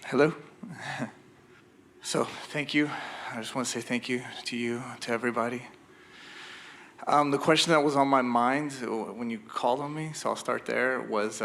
Hello. So thank you. I just want to say thank you, to everybody. The question that was on my mind when you called on me, so I'll start there, was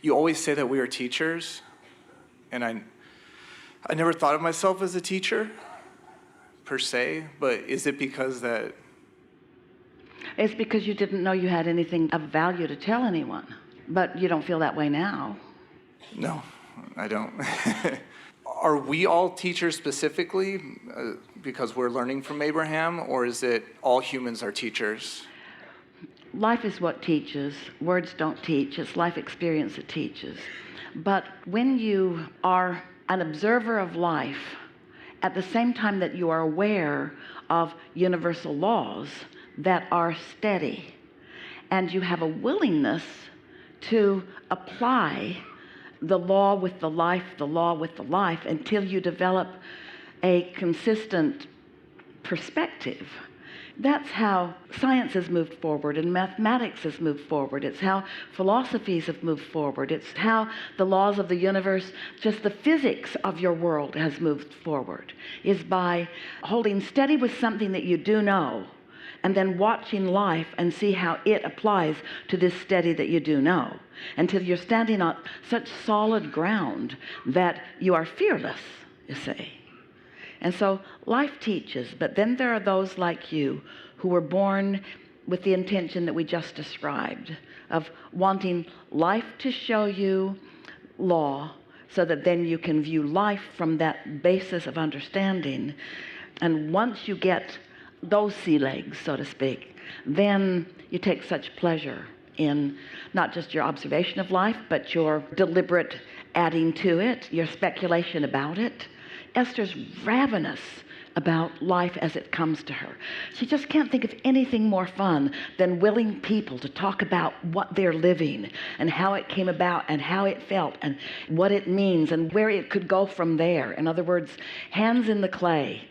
you always say that we are teachers, and I never thought of myself as a teacher, per se, but is it because that... It's because you didn't know you had anything of value to tell anyone, but you don't feel that way now. No, I don't. Are we all teachers specifically because we're learning from Abraham, or is it all humans are teachers? Life is what teaches. Words don't teach. It's life experience that teaches. But when you are an observer of life, at the same time that you are aware of universal laws that are steady, and you have a willingness to apply the law with the life until you develop a consistent perspective. That's how science has moved forward and mathematics has moved forward. It's how philosophies have moved forward. It's how the laws of the universe, just the physics of your world has moved forward, is by holding steady with something that you do know and then watching life and see how it applies to this steady that you do know, until you're standing on such solid ground that you are fearless, you see. And so life teaches, but then there are those like you who were born with the intention that we just described, of wanting life to show you law so that then you can view life from that basis of understanding. And once you get those sea legs, so to speak, then you take such pleasure in not just your observation of life, but your deliberate adding to it, your speculation about it. Esther's ravenous about life as it comes to her. She just can't think of anything more fun than willing people to talk about what they're living and how it came about and how it felt and what it means and where it could go from there. In other words, hands in the clay,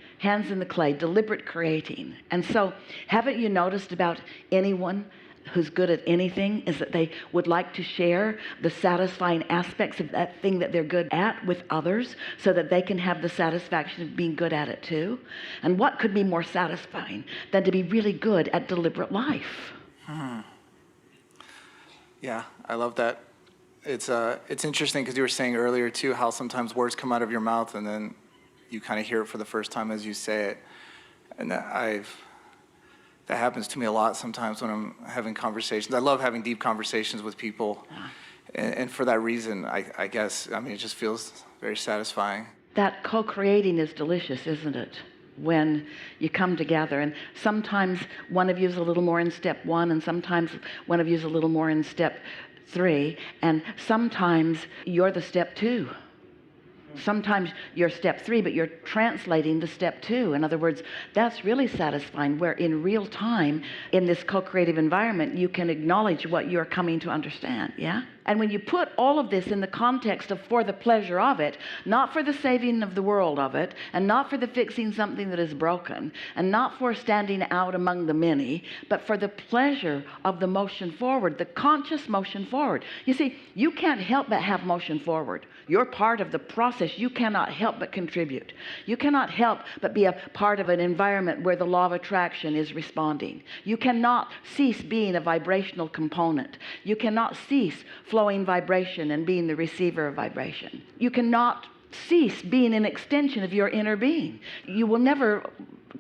deliberate creating. And so haven't you noticed about anyone who's good at anything is that they would like to share the satisfying aspects of that thing that they're good at with others so that they can have the satisfaction of being good at it too? And what could be more satisfying than to be really good at deliberate life? Yeah, I love that. It's interesting because you were saying earlier too how sometimes words come out of your mouth and then you kind of hear it for the first time as you say it. And that happens to me a lot sometimes when I'm having conversations. I love having deep conversations with people. And for that reason, I guess, I mean, it just feels very satisfying. That co-creating is delicious, isn't it? When you come together, and sometimes one of you is a little more in step one, and sometimes one of you is a little more in step three, and sometimes you're the step two. Sometimes you're step three, but you're translating to step two. In other words, that's really satisfying, where in real time, in this co-creative environment, you can acknowledge what you're coming to understand, yeah? And when you put all of this in the context of for the pleasure of it, not for the saving of the world of it, and not for the fixing something that is broken, and not for standing out among the many, but for the pleasure of the motion forward, the conscious motion forward. You see, you can't help but have motion forward. You're part of the process. You cannot help but contribute. You cannot help but be a part of an environment where the law of attraction is responding. You cannot cease being a vibrational component. You cannot cease flowing vibration and being the receiver of vibration. You cannot cease being an extension of your inner being. You will never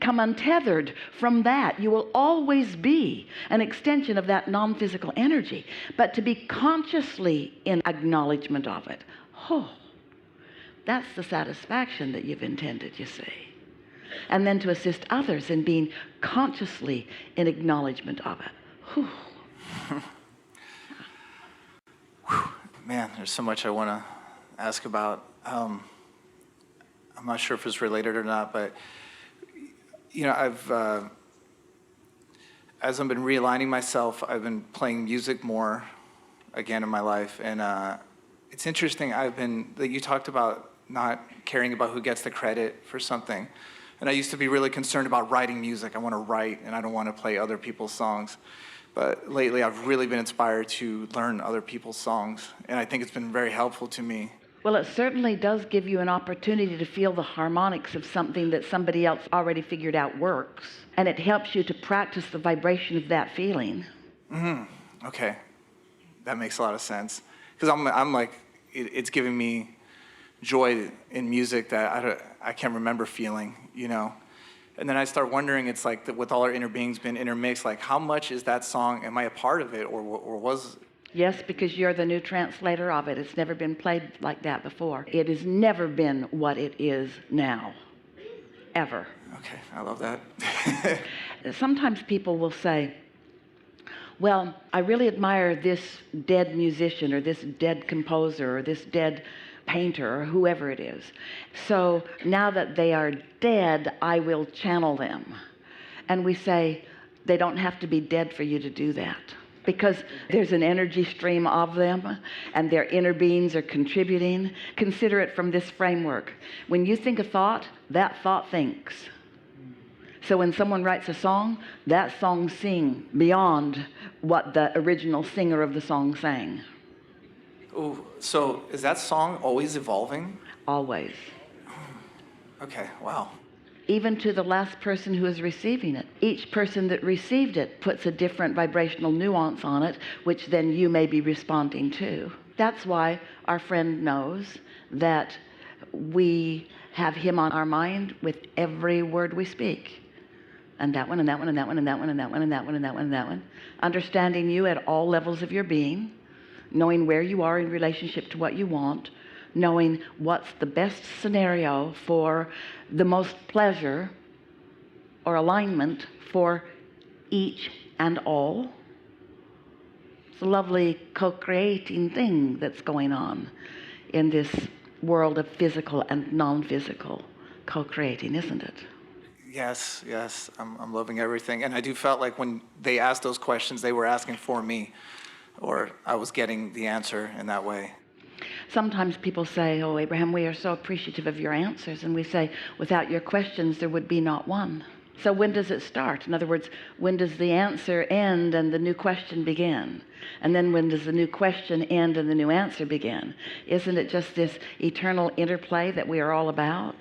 come untethered from that. You will always be an extension of that non-physical energy. But to be consciously in acknowledgement of it, that's the satisfaction that you've intended, you see. And then to assist others in being consciously in acknowledgement of it. Man, there's so much I want to ask about. I'm not sure if it's related or not, but you know, as I've been realigning myself, I've been playing music more again in my life, and it's interesting. You talked about not caring about who gets the credit for something, and I used to be really concerned about writing music. I want to write, and I don't want to play other people's songs. But lately, I've really been inspired to learn other people's songs, and I think it's been very helpful to me. Well, it certainly does give you an opportunity to feel the harmonics of something that somebody else already figured out works. And it helps you to practice the vibration of that feeling. Okay, that makes a lot of sense. Because I'm like, it's giving me joy in music that I can't remember feeling, you know? And then I start wondering, it's like with all our inner beings been intermixed, like how much is that song, am I a part of it, or was... Yes, because you're the new translator of it. It's never been played like that before. It has never been what it is now, ever. Okay, I love that. Sometimes people will say, well, I really admire this dead musician or this dead composer or this dead painter or whoever it is. So now that they are dead, I will channel them. And we say, they don't have to be dead for you to do that, because there's an energy stream of them and their inner beings are contributing. Consider it from this framework. When you think a thought, that thought thinks. So when someone writes a song, that song sings beyond what the original singer of the song sang. Ooh, so is that song always evolving? Always. Okay, wow. Even to the last person who is receiving it. Each person that received it puts a different vibrational nuance on it, which then you may be responding to. That's why our friend knows that we have him on our mind with every word we speak. And that one, and that one, and that one, and that one, and that one, and that one, and that one, and that one. Understanding you at all levels of your being, knowing where you are in relationship to what you want, knowing what's the best scenario for the most pleasure or alignment for each and all. It's a lovely co-creating thing that's going on in this world of physical and non-physical co-creating, isn't it? Yes, yes, I'm loving everything. And I do felt like when they asked those questions, they were asking for me, or I was getting the answer in that way. Sometimes people say, oh, Abraham, we are so appreciative of your answers. And we say, without your questions, there would be not one. So when does it start? In other words, when does the answer end and the new question begin? And then when does the new question end and the new answer begin? Isn't it just this eternal interplay that we are all about?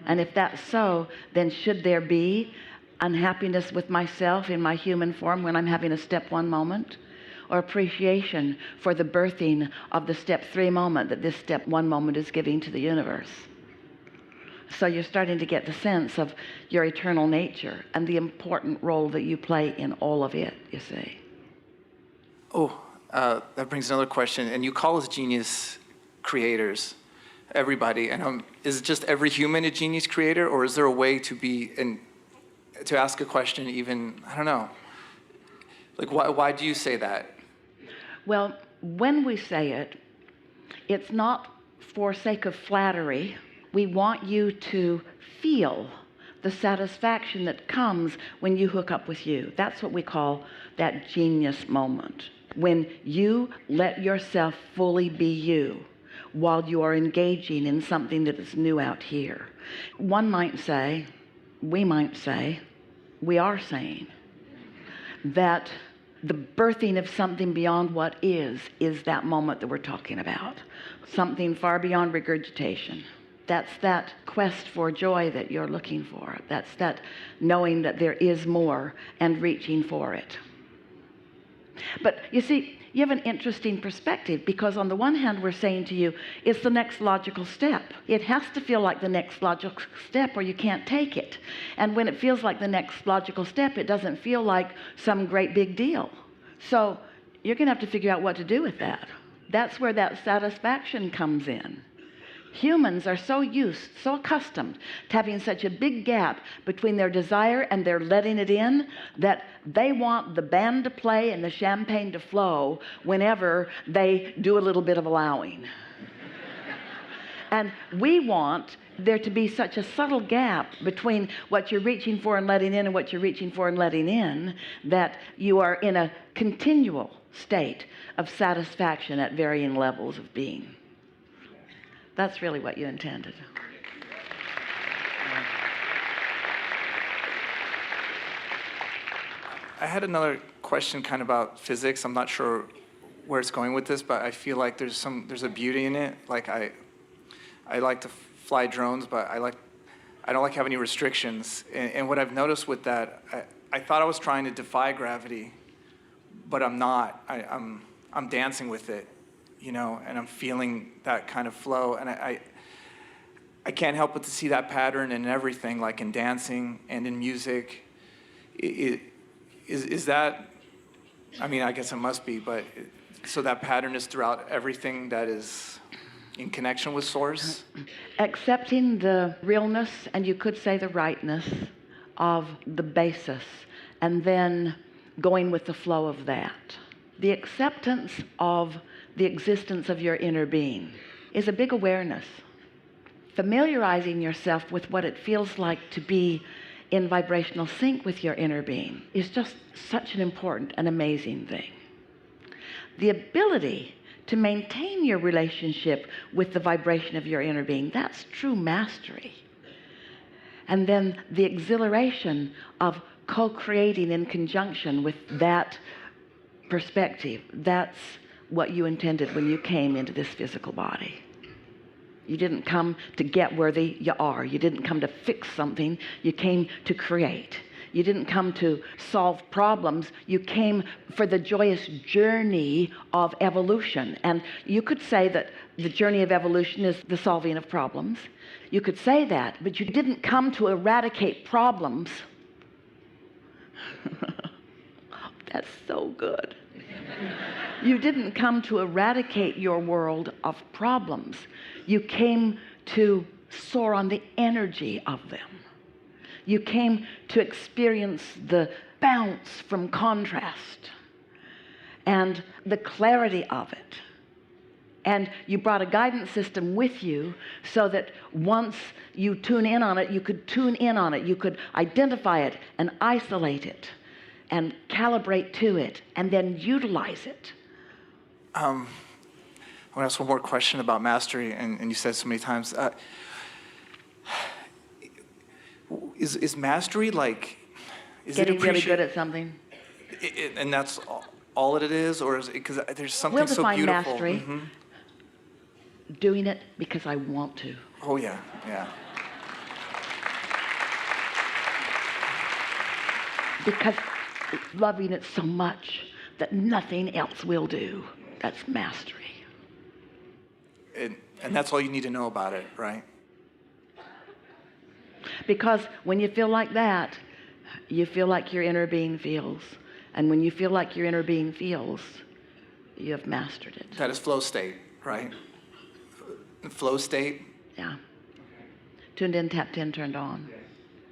And if that's so, then should there be unhappiness with myself in my human form when I'm having a step one moment? Or appreciation for the birthing of the step three moment that this step one moment is giving to the universe? So you're starting to get the sense of your eternal nature and the important role that you play in all of it, you see. Oh, that brings another question. And you call us genius creators, everybody. And is just every human a genius creator, or is there a way to be and to ask a question even, I don't know, like why do you say that? Well, when we say it, it's not for sake of flattery. We want you to feel the satisfaction that comes when you hook up with you. That's what we call that genius moment. When you let yourself fully be you while you are engaging in something that is new out here. One might say, we might say, we are saying that the birthing of something beyond what is that moment that we're talking about. Something far beyond regurgitation. That's that quest for joy that you're looking for. That's that knowing that there is more and reaching for it. But you see, you have an interesting perspective, because on the one hand, we're saying to you, it's the next logical step. It has to feel like the next logical step or you can't take it. And when it feels like the next logical step, it doesn't feel like some great big deal. So you're going to have to figure out what to do with that. That's where that satisfaction comes in. Humans are so accustomed to having such a big gap between their desire and their letting it in, that they want the band to play and the champagne to flow whenever they do a little bit of allowing. And we want there to be such a subtle gap between what you're reaching for and letting in and what you're reaching for and letting in, that you are in a continual state of satisfaction at varying levels of being. That's really what you intended. I had another question kind of about physics. I'm not sure where it's going with this, but I feel like there's a beauty in it. Like I like to fly drones, but I don't like having any restrictions. And what I've noticed with that, I thought I was trying to defy gravity, but I'm not. I'm dancing with it, you know, and I'm feeling that kind of flow. And I can't help but to see that pattern in everything, like in dancing and in music. Is that, I mean, I guess it must be, but so that pattern is throughout everything that is in connection with Source? Accepting the realness, and you could say the rightness, of the basis, and then going with the flow of that. The acceptance of the existence of your inner being is a big awareness. Familiarizing yourself with what it feels like to be in vibrational sync with your inner being is just such an important and amazing thing. The ability to maintain your relationship with the vibration of your inner being, that's true mastery. And then the exhilaration of co-creating in conjunction with that perspective, that's what you intended when you came into this physical body. You didn't come to get where you are. You didn't come to fix something. You came to create. You didn't come to solve problems. You came for the joyous journey of evolution. And you could say that the journey of evolution is the solving of problems. You could say that, but you didn't come to eradicate problems. That's so good. You didn't come to eradicate your world of problems. You came to soar on the energy of them. You came to experience the bounce from contrast and the clarity of it. And you brought a guidance system with you so that once you tune in on it, you could tune in on it. You could identify it and isolate it and calibrate to it and then utilize it. I want to ask one more question about mastery, and you said so many times. Is mastery like, is Getting it really good at something? And that's all it is, or is it, because there's something We'll so define beautiful. mastery. Mm-hmm. Doing it because I want to. Oh yeah, yeah. Because loving it so much that nothing else will do. That's mastery. And that's all you need to know about it, right? Because when you feel like that, you feel like your inner being feels. And when you feel like your inner being feels, you have mastered it. That is flow state, right? Flow state. Yeah. Tuned in, tapped in, turned on.